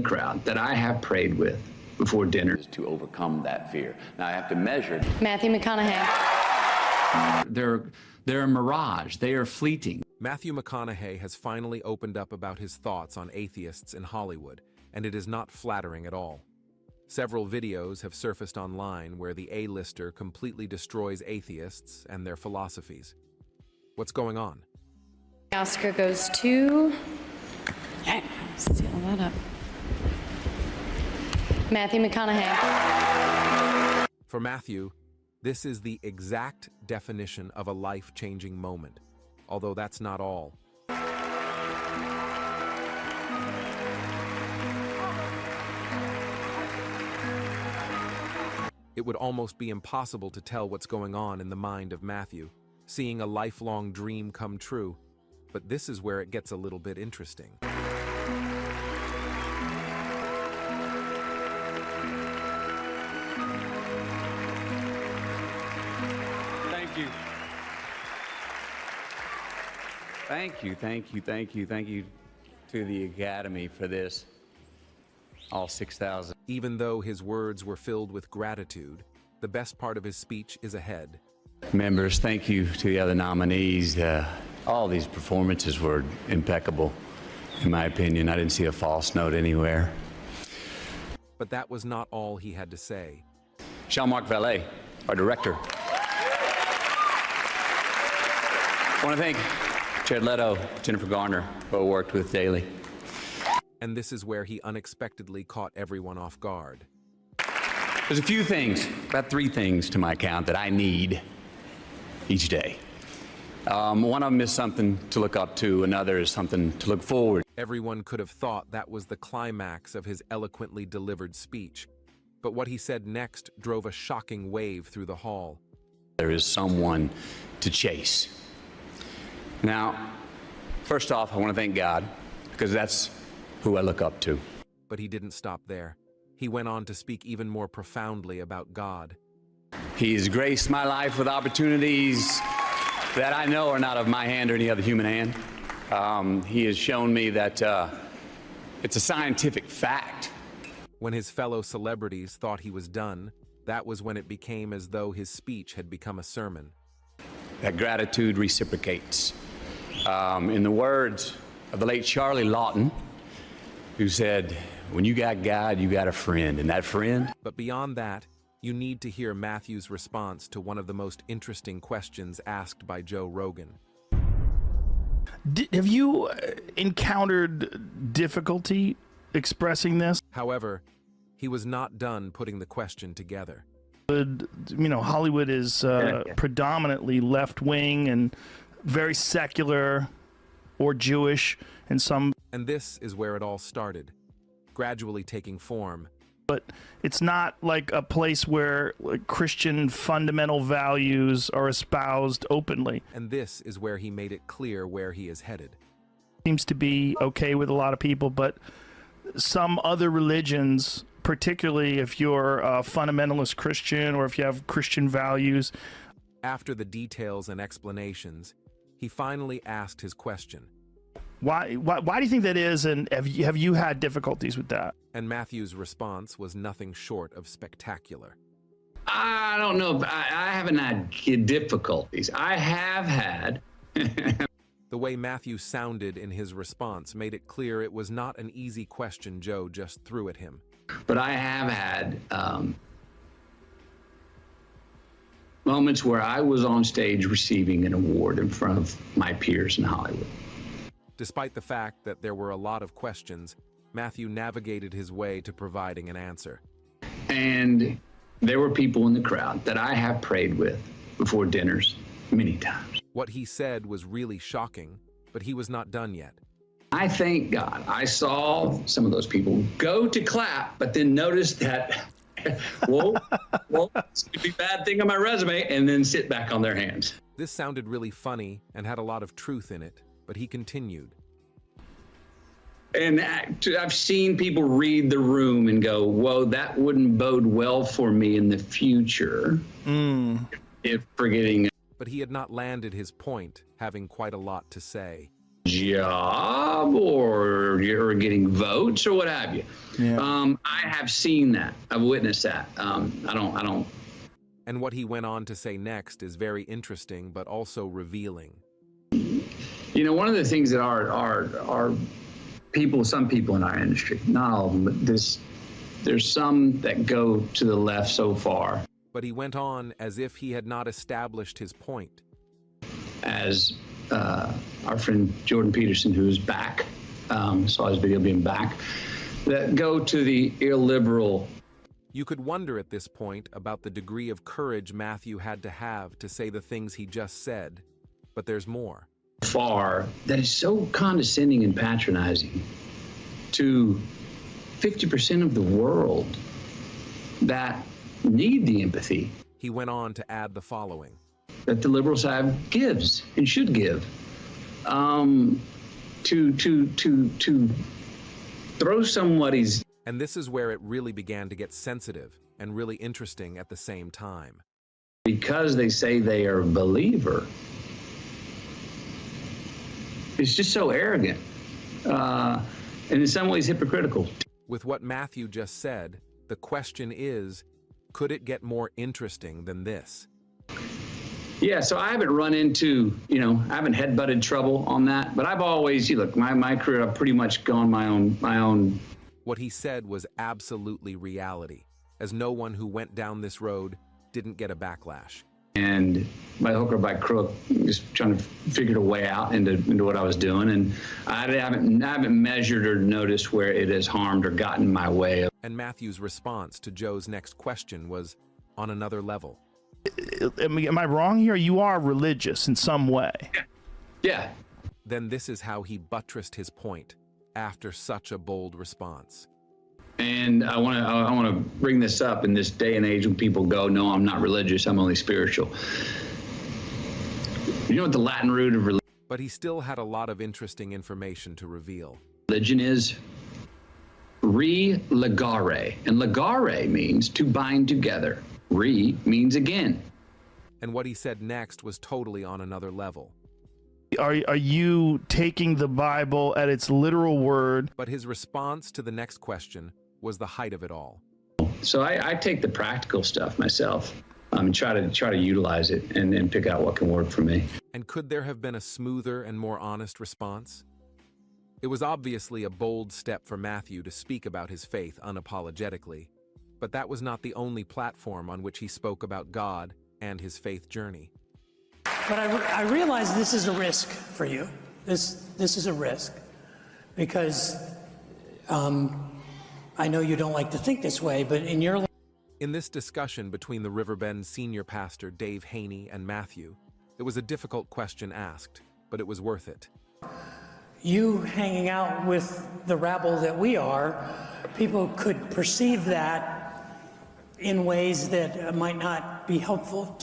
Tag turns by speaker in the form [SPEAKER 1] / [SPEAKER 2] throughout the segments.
[SPEAKER 1] crowd that I have prayed with before dinner.
[SPEAKER 2] To overcome that fear. Now I have to measure.
[SPEAKER 3] Matthew McConaughey.
[SPEAKER 4] They're a mirage. They are fleeting.
[SPEAKER 5] Matthew McConaughey has finally opened up about his thoughts on atheists in Hollywood, and it is not flattering at all. Several videos have surfaced online where the A-lister completely destroys atheists and their philosophies. What's going on?
[SPEAKER 3] Oscar goes to... Seal that up. Matthew McConaughey.
[SPEAKER 5] For Matthew, this is the exact definition of a life-changing moment, although that's not all. It would almost be impossible to tell what's going on in the mind of Matthew, seeing a lifelong dream come true. But this is where it gets a little bit interesting.
[SPEAKER 2] Thank you. Thank you to the Academy for this. All 6,000.
[SPEAKER 5] Even though his words were filled with gratitude, the best part of his speech is ahead.
[SPEAKER 2] Members, thank you to the other nominees. All these performances were impeccable, in my opinion. I didn't see a false note anywhere.
[SPEAKER 5] But that was not all he had to say.
[SPEAKER 2] Jean-Marc Vallée, our director. I want to thank Jared Leto, Jennifer Garner, who I worked with daily.
[SPEAKER 5] And this is where he unexpectedly caught everyone off guard.
[SPEAKER 2] There's a few things, about 3 things to my account that I need each day. One of them is something to look up to, another is something to look forward.
[SPEAKER 5] Everyone could have thought that was the climax of his eloquently delivered speech. But what he said next drove a shocking wave through the hall.
[SPEAKER 2] There is someone to chase. Now, first off, I want to thank God, because that's who I look up to.
[SPEAKER 5] But he didn't stop there. He went on to speak even more profoundly about God.
[SPEAKER 2] He has graced my life with opportunities that I know are not of my hand or any other human hand. He has shown me that it's a scientific fact.
[SPEAKER 5] When his fellow celebrities thought he was done, that was when it became as though his speech had become a sermon.
[SPEAKER 2] That gratitude reciprocates. In the words of the late Charlie Lawton, who said, when you got God, you got a friend, and that friend...
[SPEAKER 5] But beyond that, you need to hear Matthew's response to one of the most interesting questions asked by Joe Rogan.
[SPEAKER 6] Have you encountered difficulty expressing this?
[SPEAKER 5] However, he was not done putting the question together.
[SPEAKER 6] Hollywood is predominantly left-wing and very secular or Jewish in some...
[SPEAKER 5] And this is where it all started, gradually taking form.
[SPEAKER 6] But it's not like a place where Christian fundamental values are espoused openly.
[SPEAKER 5] And this is where he made it clear where he is headed.
[SPEAKER 6] Seems to be okay with a lot of people, but some other religions, particularly if you're a fundamentalist Christian or if you have Christian values.
[SPEAKER 5] After the details and explanations, he finally asked his question.
[SPEAKER 6] Why do you think that is, and have you had difficulties with that?
[SPEAKER 5] And Matthew's response was nothing short of spectacular.
[SPEAKER 1] I don't know. I haven't had difficulties. I have had.
[SPEAKER 5] The way Matthew sounded in his response made it clear it was not an easy question Joe just threw at him.
[SPEAKER 1] But I have had moments where I was on stage receiving an award in front of my peers in Hollywood.
[SPEAKER 5] Despite the fact that there were a lot of questions, Matthew navigated his way to providing an answer.
[SPEAKER 1] And there were people in the crowd that I have prayed with before dinners many times.
[SPEAKER 5] What he said was really shocking, but he was not done yet.
[SPEAKER 1] I thank God. I saw some of those people go to clap, but then notice that, whoa, it's going to be a bad thing on my resume, and then sit back on their hands.
[SPEAKER 5] This sounded really funny and had a lot of truth in it, but he continued.
[SPEAKER 1] And I've seen people read the room and go, whoa, that wouldn't bode well for me in the future if forgetting.
[SPEAKER 5] But he had not landed his point, having quite a lot to say.
[SPEAKER 1] job or you're getting votes or what have you.
[SPEAKER 6] Yeah.
[SPEAKER 1] I have seen that. I've witnessed that. I don't.
[SPEAKER 5] And what he went on to say next is very interesting, but also revealing.
[SPEAKER 1] You know, one of the things that our people, some people in our industry, not all of them, but there's some that go to the left so far.
[SPEAKER 5] But he went on as if he had not established his point.
[SPEAKER 1] As our friend Jordan Peterson, who's back, saw his video being back, that go to the illiberal.
[SPEAKER 5] You could wonder at this point about the degree of courage Matthew had to have to say the things he just said, but there's more.
[SPEAKER 1] Far that is so condescending and patronizing to 50% of the world that need the empathy
[SPEAKER 5] He went on to add the following.
[SPEAKER 1] that the liberal side gives and should give. To throw somebody's.
[SPEAKER 5] And this is where it really began to get sensitive and really interesting at the same time.
[SPEAKER 1] Because they say they are a believer. It's just so arrogant, and in some ways hypocritical.
[SPEAKER 5] With what Matthew just said, the question is, could it get more interesting than this?
[SPEAKER 1] Yeah, so I haven't run into, I haven't head-butted trouble on that, but I've always, look, my career, I've pretty much gone my own.
[SPEAKER 5] What he said was absolutely reality, as no one who went down this road didn't get a backlash.
[SPEAKER 1] And by hook or by crook, just trying to figure a way out into what I was doing. And I haven't measured or noticed where it has harmed or gotten in my way.
[SPEAKER 5] And Matthew's response to Joe's next question was on another level.
[SPEAKER 6] Am I wrong here? You are religious in some way.
[SPEAKER 1] Yeah.
[SPEAKER 5] Then this is how he buttressed his point after such a bold response.
[SPEAKER 1] And I want to bring this up in this day and age when people go, no, I'm not religious, I'm only spiritual. You know what the Latin root of
[SPEAKER 5] But he still had a lot of interesting information to reveal.
[SPEAKER 1] religion is? Re-legare. And legare means to bind together. Re means again.
[SPEAKER 5] And what he said next was totally on another level.
[SPEAKER 6] Are you taking the Bible at its literal word?
[SPEAKER 5] But his response to the next question was the height of it all.
[SPEAKER 1] So I take the practical stuff myself and try to utilize it and pick out what can work for me.
[SPEAKER 5] And could there have been a smoother and more honest response? It was obviously a bold step for Matthew to speak about his faith unapologetically, but that was not the only platform on which he spoke about God and his faith journey.
[SPEAKER 7] But I realize this is a risk for you. This is a risk because I know you don't like to think this way, but in your life.
[SPEAKER 5] In this discussion between the Riverbend senior pastor Dave Haney and Matthew, it was a difficult question asked, but it was worth it.
[SPEAKER 7] You hanging out with the rabble that we are, people could perceive that in ways that might not be helpful.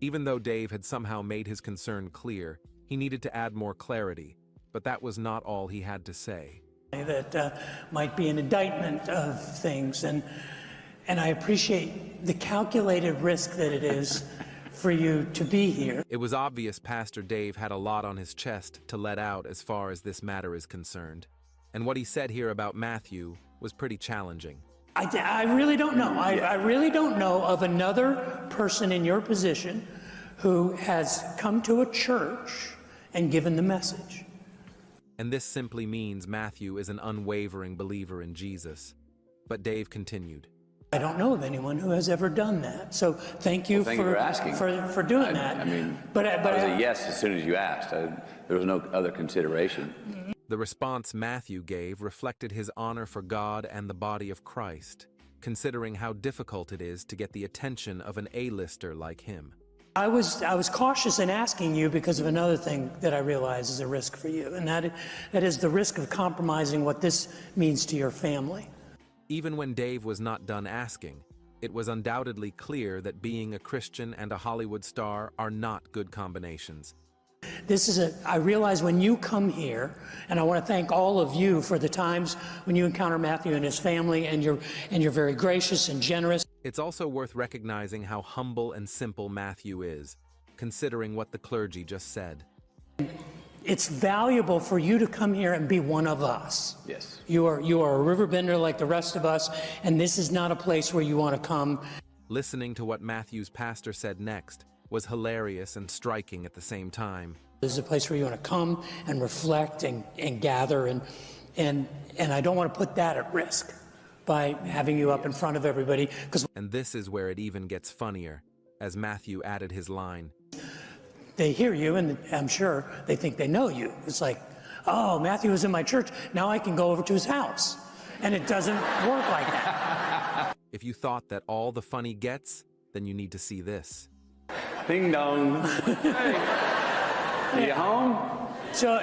[SPEAKER 5] Even though Dave had somehow made his concern clear, he needed to add more clarity, but that was not all he had to say.
[SPEAKER 7] That might be an indictment of things, and I appreciate the calculated risk that it is for you to be here.
[SPEAKER 5] It was obvious Pastor Dave had a lot on his chest to let out as far as this matter is concerned, and what he said here about Matthew was pretty challenging.
[SPEAKER 7] I really don't know. I really don't know of another person in your position who has come to a church and given the message.
[SPEAKER 5] And this simply means Matthew is an unwavering believer in Jesus. But Dave continued.
[SPEAKER 7] I don't know of anyone who has ever done that. So thank you,
[SPEAKER 8] Thank you for asking.
[SPEAKER 7] for doing that.
[SPEAKER 8] I mean,
[SPEAKER 7] but
[SPEAKER 8] I was a yes as soon as you asked. There was no other consideration.
[SPEAKER 5] The response Matthew gave reflected his honor for God and the body of Christ, considering how difficult it is to get the attention of an A-lister like him.
[SPEAKER 7] I was cautious in asking you because of another thing that I realize is a risk for you, and that is the risk of compromising what this means to your family.
[SPEAKER 5] Even when Dave was not done asking, it was undoubtedly clear that being a Christian and a Hollywood star are not good combinations.
[SPEAKER 7] I realize when you come here, and I want to thank all of you for the times when you encounter Matthew and his family, and you're very gracious and generous.
[SPEAKER 5] It's also worth recognizing how humble and simple Matthew is, considering what the clergy just said.
[SPEAKER 7] it's valuable for you to come here and be one of us.
[SPEAKER 8] Yes.
[SPEAKER 7] You are a river bender like the rest of us, and this is not a place where you want to come.
[SPEAKER 5] Listening to what Matthew's pastor said next was hilarious and striking at the same time.
[SPEAKER 7] This is a place where you want to come and reflect and gather, and I don't want to put that at risk by having you up in front of everybody.
[SPEAKER 5] And this is where it even gets funnier, as Matthew added his line.
[SPEAKER 7] They hear you, and I'm sure they think they know you. It's like, oh, Matthew was in my church, now I can go over to his house. And it doesn't work like that.
[SPEAKER 5] If you thought that all the funny gets, then you need to see this.
[SPEAKER 8] Ding dong. Hey, you home?
[SPEAKER 7] So,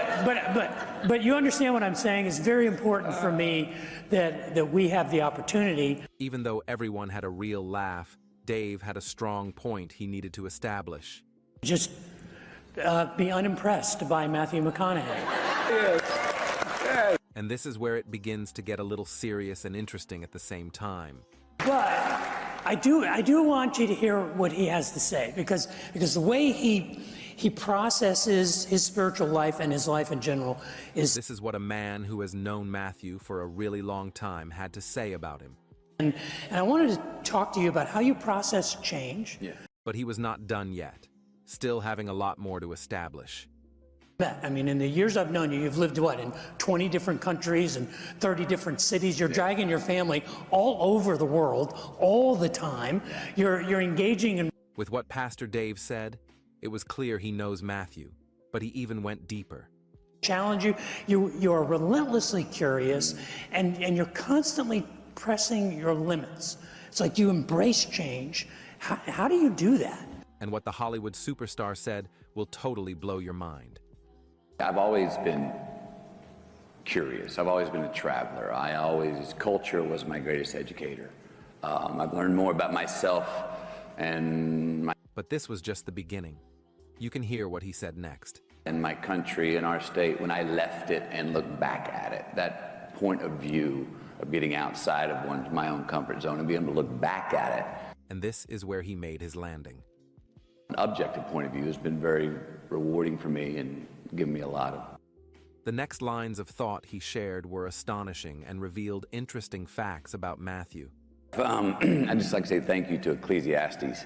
[SPEAKER 7] but you understand what I'm saying? It's very important for me that we have the opportunity.
[SPEAKER 5] Even though everyone had a real laugh, Dave had a strong point he needed to establish.
[SPEAKER 7] Just be unimpressed by Matthew McConaughey.
[SPEAKER 8] Yes.
[SPEAKER 5] And this is where it begins to get a little serious and interesting at the same time.
[SPEAKER 7] But I do want you to hear what he has to say, because the way he processes his spiritual life and his life in general is...
[SPEAKER 5] This is what a man who has known Matthew for a really long time had to say about him.
[SPEAKER 7] And I wanted to talk to you about how you process change.
[SPEAKER 8] Yeah.
[SPEAKER 5] But he was not done yet, still having a lot more to establish.
[SPEAKER 7] I mean, in the years I've known you, you've lived, what, in 20 different countries and 30 different cities. You're dragging your family all over the world, all the time. You're engaging in...
[SPEAKER 5] With what Pastor Dave said, it was clear he knows Matthew, but he even went deeper.
[SPEAKER 7] Challenge you. You are relentlessly curious, and you're constantly pressing your limits. It's like you embrace change. How do you do that?
[SPEAKER 5] And what the Hollywood superstar said will totally blow your mind.
[SPEAKER 8] I've always been curious. I've always been a traveler. Culture was my greatest educator. I've learned more about myself and
[SPEAKER 5] But this was just the beginning. You can hear what he said next.
[SPEAKER 8] and my country and our state when I left it and looked back at it. That point of view of getting outside of my own comfort zone and being able to look back at it.
[SPEAKER 5] And this is where he made his landing.
[SPEAKER 8] An objective point of view has been very rewarding for me and given me a lot of...
[SPEAKER 5] The next lines of thought he shared were astonishing and revealed interesting facts about Matthew.
[SPEAKER 8] I'd just like to say thank you to Ecclesiastes.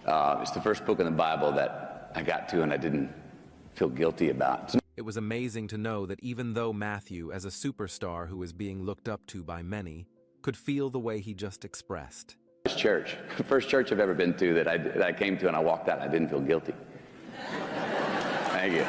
[SPEAKER 8] It's the first book in the Bible that I got to and I didn't feel guilty about.
[SPEAKER 5] It was amazing to know that even though Matthew, as a superstar who is being looked up to by many, could feel the way he just expressed.
[SPEAKER 8] First church I've ever been to that I came to and I walked out and I didn't feel guilty. Thank you.